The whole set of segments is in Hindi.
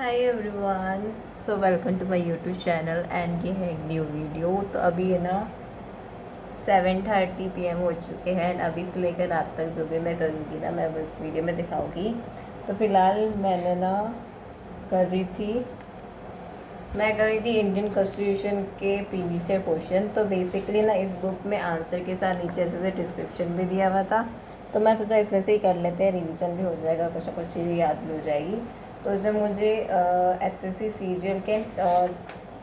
Hi everyone, so welcome to my YouTube channel and ये है एक न्यू वीडियो। तो अभी है ना 7:30 PM हो चुके हैं एंड अभी से लेकर रात तक जो भी मैं करूँगी ना मैं बस वीडियो में दिखाऊंगी। तो फ़िलहाल कर रही थी मैं कर रही थी इंडियन कॉन्स्टिट्यूशन के प्रीवियस ईयर क्वेश्चन। तो बेसिकली ना इस बुक में आंसर के साथ नीचे से डिस्क्रिप्शन भी दिया हुआ था, तो मैं सोचा इसमें से ही कर लेते हैं, रिवीजन भी हो जाएगा, कुछ ना कुछ चीज़ें याद भी हो जाएगी। तो इसमें मुझे एसएससी सीजीएल के और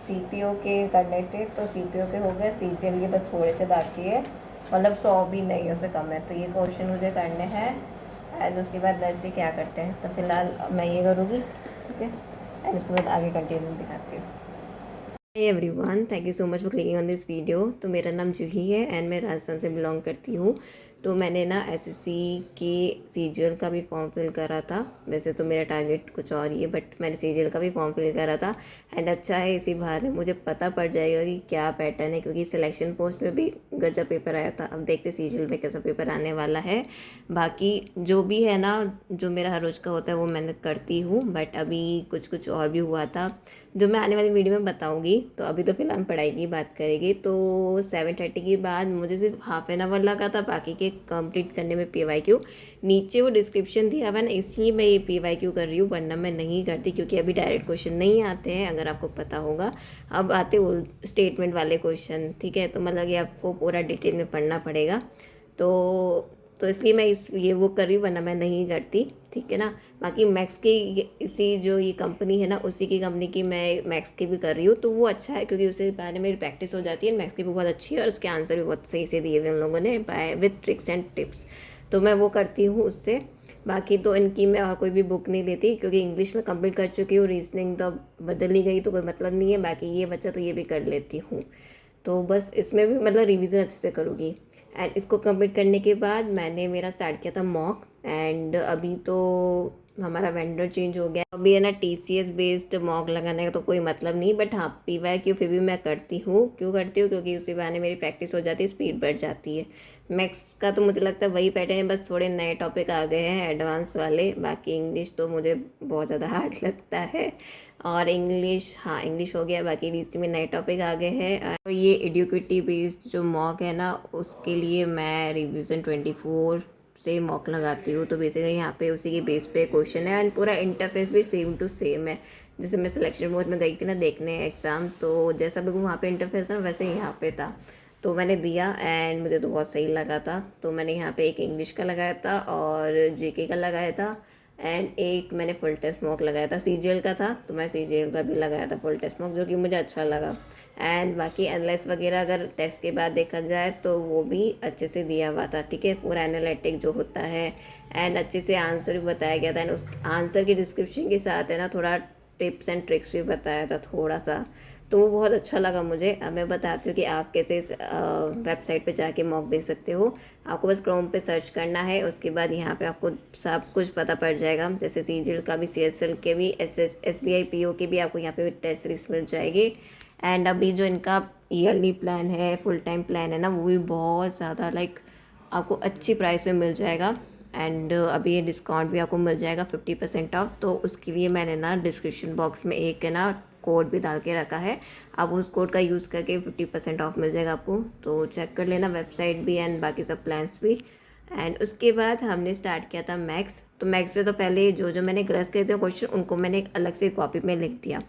सीपीओ के करने थे, तो सीपीओ के हो गए, सीजीएल के बस थोड़े से बाकी है, मतलब 100 भी नहीं है, उससे कम है। तो ये क्वेश्चन मुझे करने हैं एंड उसके बाद वैसे क्या करते हैं, तो फिलहाल मैं ये करूँगी, ठीक है, एंड उसके बाद आगे कंटिन्यू दिखाती हूँ। Hi everyone, thank you so much for clicking on this video. तो मेरा नाम जूही है एंड मैं राजस्थान से बिलोंग करती हूँ। तो मैंने ना एसएससी के सीजीएल का भी फॉर्म फिल करा था। वैसे तो मेरा टारगेट कुछ और ही है, बट मैंने सीजीएल का भी फॉर्म फिल करा था एंड अच्छा है, इसी बहाने मुझे पता पड़ जाएगा कि क्या पैटर्न है, क्योंकि सिलेक्शन पोस्ट में भी गजब पेपर आया था। अब देखते सीजीएल में कैसा पेपर आने वाला है। बाकी जो भी है ना, जो मेरा हर रोज़ का होता है वो मैंने करती हूँ, बट अभी कुछ कुछ और भी हुआ था जो मैं आने वाली वीडियो में बताऊंगी। तो अभी तो फिलहाल पढ़ाई की बात करेंगे। तो 7:30 के बाद मुझे सिर्फ ½ लगा था बाकी के कंप्लीट करने में PYQ। नीचे वो डिस्क्रिप्शन दिया हुआ है ना, इसलिए मैं ये PYQ कर रही हूँ, वरना मैं नहीं करती, क्योंकि अभी डायरेक्ट क्वेश्चन नहीं आते हैं, अगर आपको पता होगा। अब आते वो स्टेटमेंट वाले क्वेश्चन, ठीक है। तो मतलब ये आपको पूरा डिटेल में पढ़ना पड़ेगा। तो इसलिए मैं ये वो कर रही हूँ, वरना मैं नहीं करती, ठीक है ना। बाकी मैक्स की इसी जो ये कंपनी है ना, उसी की कंपनी की मैं मैक्स की भी कर रही हूँ, तो वो अच्छा है, क्योंकि उससे बारे में मेरी प्रैक्टिस हो जाती है। मैक्स की भी बहुत अच्छी है और उसके आंसर भी बहुत सही से दिए हुए उन लोगों ने, by with tricks and tips. तो मैं वो करती हूँ उससे। बाकी तो इनकी मैं और कोई भी बुक नहीं लेती, क्योंकि इंग्लिश में कंप्लीट कर चुकी हूँ, रीजनिंग तो बदल ही गई, तो कोई मतलब नहीं है। बाकी ये बच्चा तो ये भी कर लेती हूँ। तो बस इसमें भी मतलब रिवीजन अच्छे से करूँगी। एंड इसको कंप्लीट करने के बाद मैंने मेरा स्टार्ट किया था मॉक। एंड अभी तो हमारा वेंडर चेंज हो गया, अभी है ना TCS बेस्ड मॉक लगाने का तो कोई मतलब नहीं, बट हाँ PYQ फिर भी मैं करती हूँ। क्यों करती हूँ? क्योंकि उसी बहाने मेरी प्रैक्टिस हो जाती है, स्पीड बढ़ जाती है। मैथ्स का तो मुझे लगता है वही पैटर्न है, बस थोड़े नए टॉपिक आ गए हैं एडवांस वाले। बाकी इंग्लिश तो मुझे बहुत ज़्यादा हार्ड लगता है, और इंग्लिश, हाँ इंग्लिश हो गया। बाकी BC में नए टॉपिक आ गए हैं। तो ये एडुकेटिव बेस्ड जो मॉक है ना, उसके लिए मैं रिवीजन 24 से मॉक लगाती हूँ। तो बेसिकली यहाँ पे उसी के बेस पे क्वेश्चन है एंड पूरा इंटरफेस भी सेम टू सेम है। जैसे मैं सिलेक्शन बोर्ड में गई थी ना देखने एग्ज़ाम, तो जैसा भी वहाँ पे इंटरफेस है ना, वैसे यहाँ पे था। तो मैंने दिया एंड मुझे तो बहुत सही लगा था। तो मैंने यहाँ पे एक इंग्लिश का लगाया था और GK का लगाया था, एंड एक मैंने फुल टेस्ट मॉक लगाया था, सीजीएल का था, तो मैं सीजीएल का भी लगाया था फुल टेस्ट मॉक, जो कि मुझे अच्छा लगा। एंड बाकी एनालाइज वगैरह अगर टेस्ट के बाद देखा जाए तो वो भी अच्छे से दिया हुआ था, ठीक है, पूरा एनालिटिक जो होता है। एंड अच्छे से आंसर भी बताया गया था, एंड उस आंसर की डिस्क्रिप्शन के साथ है ना थोड़ा टिप्स एंड ट्रिक्स भी बताया था थोड़ा सा। तो वो बहुत अच्छा लगा मुझे। अब मैं बताती हूँ कि आप कैसे इस वेबसाइट पे जाके मॉक दे सकते हो। आपको बस क्रोम पे सर्च करना है, उसके बाद यहाँ पे आपको सब कुछ पता पड़ जाएगा। जैसे सीजीएल का भी, CSL के भी, SBI PO के भी आपको यहाँ पे टेस्ट सीरीज मिल जाएगी। एंड अभी जो इनका ईयरली प्लान है, फुल टाइम प्लान है ना, वो भी बहुत ज़्यादा लाइक आपको अच्छी प्राइस में मिल जाएगा। एंड अभी ये डिस्काउंट भी आपको मिल जाएगा 50% ऑफ। तो उसके लिए मैंने ना डिस्क्रिप्शन बॉक्स में एक है ना कोड भी डाल के रखा है, आप उस कोड का यूज़ करके 50% ऑफ मिल जाएगा आपको। तो चेक कर लेना वेबसाइट भी एंड बाकी सब प्लान्स भी। एंड उसके बाद हमने स्टार्ट किया था मैथ्स। तो मैथ्स पे तो पहले जो जो मैंने गलत किए थे क्वेश्चन, उनको मैंने एक अलग से कॉपी में लिख दिया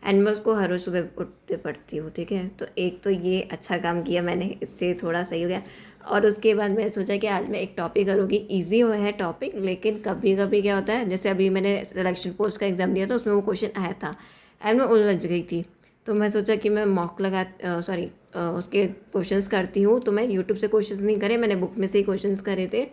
एंड मैं उसको हर रोज़ सुबह उठते पढ़ती हूँ, ठीक है। तो एक तो ये अच्छा काम किया मैंने, इससे थोड़ा सही हो गया। और उसके बाद मैंने सोचा कि आज मैं एक टॉपिक करूँगी, ईजी हो है टॉपिक, लेकिन कभी कभी क्या होता है, जैसे अभी मैंने सिलेक्शन पोस्ट का एग्ज़ाम दिया था, उसमें वो क्वेश्चन आया था एंड मैं उलझ गई थी। तो मैं सोचा कि मैं मॉक लगा सॉरी उसके क्वेश्चंस करती हूँ। तो मैं यूट्यूब से क्वेश्चंस नहीं करे, मैंने बुक में से ही क्वेश्चंस करे थे,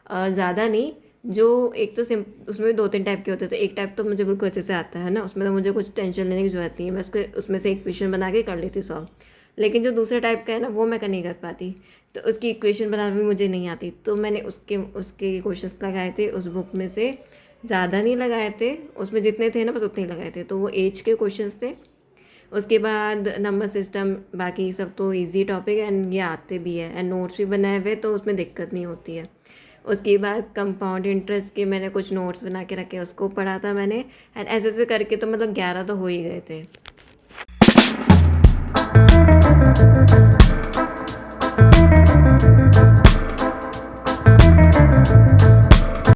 ज़्यादा नहीं। जो एक तो उसमें 2-3 टाइप के होते थे। एक टाइप तो मुझे बिल्कुल अच्छे से आता है ना, उसमें तो मुझे कुछ टेंशन लेने की ज़रूरत नहीं है, मैं उसमें से एक क्वेश्चन बना के कर लेती सॉल्व। लेकिन जो दूसरे टाइप का है ना, वो मैं नहीं कर पाती, तो उसकी इक्वेशन बनाना भी मुझे नहीं आती। तो मैंने उसके उसके क्वेश्चंस लगाए थे उस बुक में से, ज़्यादा नहीं लगाए थे, उसमें जितने थे ना बस उतने ही लगाए थे। तो वो एज के क्वेश्चंस थे। उसके बाद नंबर सिस्टम, बाकी सब तो इजी टॉपिक है एंड ये आते भी है, एंड नोट्स भी बनाए हुए, तो उसमें दिक्कत नहीं होती है। उसके बाद कंपाउंड इंटरेस्ट के मैंने कुछ नोट्स बना के रखे, उसको पढ़ा था मैंने। एंड ऐसे ऐसे करके तो मतलब 11 तो हो ही गए थे।